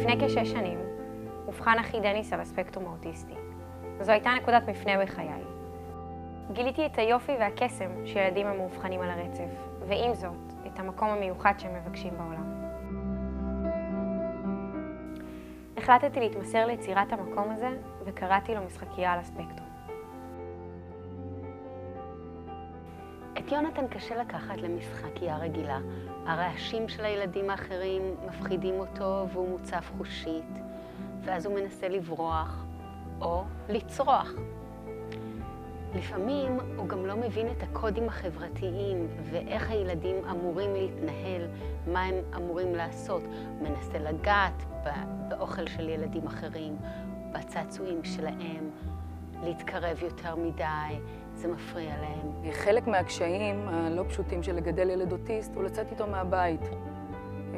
לפני כ6 שנים אובחן אחי דניס על הספקטרום האוטיסטי. זו הייתה נקודת מפנה בחיי. גיליתי את היופי והקסם של ילדים המאובחנים על הרצף, ועם זאת, את המקום המיוחד שהם מבקשים בעולם. החלטתי להתמסר ליצירת המקום הזה, וקראתי לו משחקייה על הספקטרום. את יונתן קשה לקחת למשחקייה רגילה. הרעשים של הילדים האחרים מפחידים אותו והוא מוצף חושית, ואז הוא מנסה לברוח או לצרוח. לפעמים הוא גם לא מבין את הקודים החברתיים ואיך הילדים אמורים להתנהל, מה הם אמורים לעשות. הוא מנסה לגעת באוכל של ילדים אחרים, בצעצועים שלהם, להתקרב יותר מדי, זה מפריע להם. חלק מהקשיים הלא פשוטים של לגדל ילד אוטיסט הוא לצאת איתו מהבית.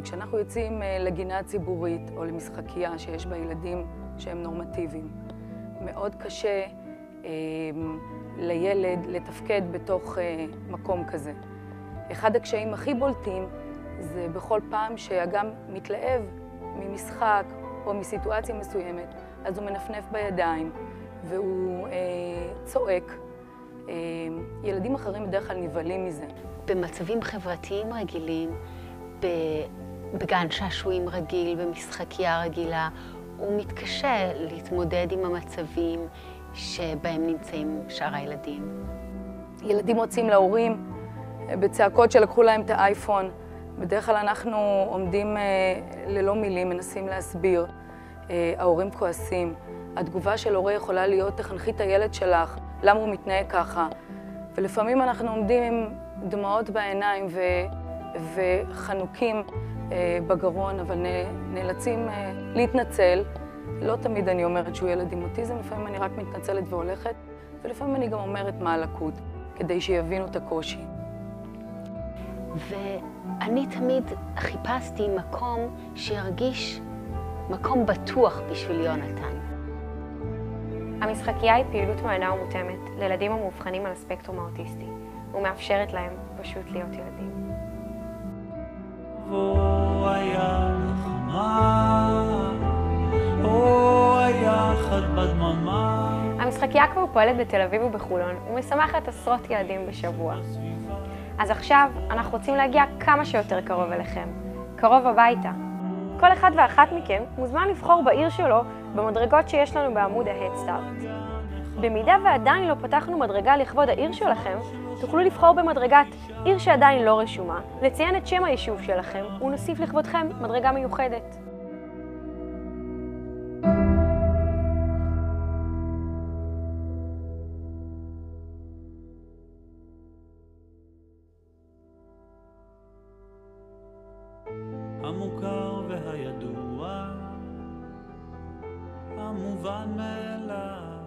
כשאנחנו יוצאים לגינה ציבורית או למשחקייה שיש בה ילדים שהם נורמטיביים, מאוד קשה לילד לתפקד בתוך מקום כזה. אחד הקשיים הכי בולטים זה בכל פעם שהאגם מתלהב ממשחק או מסיטואציה מסוימת, אז הוא מנפנף בידיים והוא צועק. ילדים אחרים בדרך כלל נבהלים מזה. במצבים חברתיים רגילים, בגן שעשועים רגיל, במשחקייה רגילה, הוא מתקשה להתמודד עם המצבים שבהם נמצאים שאר הילדים. ילדים רוצים להורים בצעקות שלקחו להם את האייפון. בדרך כלל אנחנו עומדים ללא מילים, מנסים להסביר. ההורים כועסים. התגובה של הורה יכולה להיות, תחנכי את הילד שלך, למה הוא מתנהג ככה. ולפעמים אנחנו עומדים עם דמעות בעיניים וחנוקים בגרון, אבל נאלצים להתנצל. לא תמיד אני אומרת שהוא ילד עם אוטיזם, לפעמים אני רק מתנצלת והולכת, ולפעמים אני גם אומרת מה הלקות, כדי שיבינו את הקושי. ואני תמיד חיפשתי מקום שירגיש מקום בטוח בשביל יונתן. המשחקייה היא פעילות מענה ומותאמת לילדים המאובחנים על הספקטרום האוטיסטי, ומאפשרת להם פשוט להיות ילדים. המשחקייה כבר פועלת בתל אביב ובחולון ומשמחת עשרות ילדים בשבוע. אז עכשיו אנחנו רוצים להגיע כמה שיותר קרוב אליכם, קרוב הביתה. כל אחד ואחת מכם מוזמן לבחור בעיר שלו במדרגות שיש לנו בעמוד ה-Head Start. במידה ועדיין לא פתחנו מדרגה לכבוד העיר שלכם, תוכלו לבחור במדרגת עיר שעדיין לא רשומה, לציין את שם היישוב שלכם ונוסיף לכבודכם מדרגה מיוחדת. המוכר והידוע, המובן מאליו.